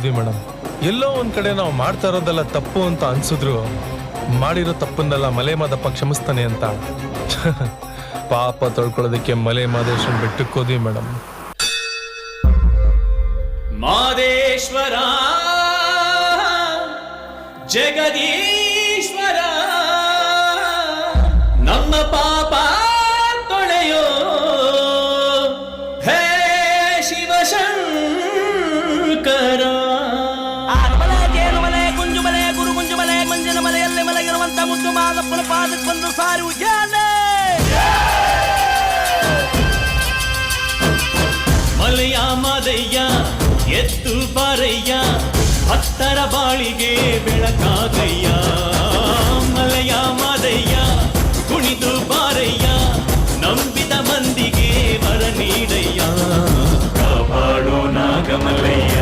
ಹೋದ್ವಿ ಮೇಡಮ್. ಎಲ್ಲೋ ಒಂದ್ ಕಡೆ ನಾವು ಮಾಡ್ತಾ ಇರೋದೆಲ್ಲ ತಪ್ಪು ಅಂತ ಅನ್ಸಿದ್ರು ಮಾಡಿರೋ ತಪ್ಪನ್ನೆಲ್ಲ ಮಲೆ ಮಾದಪ್ಪ ಕ್ಷಮಿಸ್ತಾನೆ ಅಂತ ಪಾಪ ತೊಳ್ಕೊಳ್ಳೋದಕ್ಕೆ ಮಲೆ ಮಾದೇಶ್ವರನ್ ಬೆಟ್ಟಕ್ಕೆ ಹೋದ್ವಿ ಮೇಡಮ್. ಮಾದೇಶ್ವರ ಜಗದೀಶ್ವರ ನಮ್ಮ ಪಾಪ ತೊಳೆಯೋ ಹೇ ಶಿವಶಂಕರ. ಮಲೆ ಜೇನು ಮಲೆ ಗುಂಜು ಮಲೆ ಗುರು ಗುಂಜು ಮಲೆ ಮಂಜಿನ ಮಲೆಯಲ್ಲಿ ಮಲಗಿರುವಂತ ಮುದ್ದು ಮಾದಪ್ಪನ ಪಾದಕ್ಕೆ ಬಂದು ಸಾರಿ ಉಜ್ಜಾಲೆ. ಮಲೆಯ ಮಾದಯ್ಯ ಎದ್ದು ಬಾರಯ್ಯ ಭಕ್ತರ ಬಾಳಿಗೆ ಬೆಳಕಾಗಯ್ಯ. ಮಲೆಯ ಮಾದಯ್ಯ ಕುಣಿದು ಬಾರಯ್ಯ ನಂಬಿದ ಮಂದಿಗೆ ವರ ನೀಡಯ್ಯ. ಕಾಪಾಡೋ ನಾಗಮಲಯ್ಯ.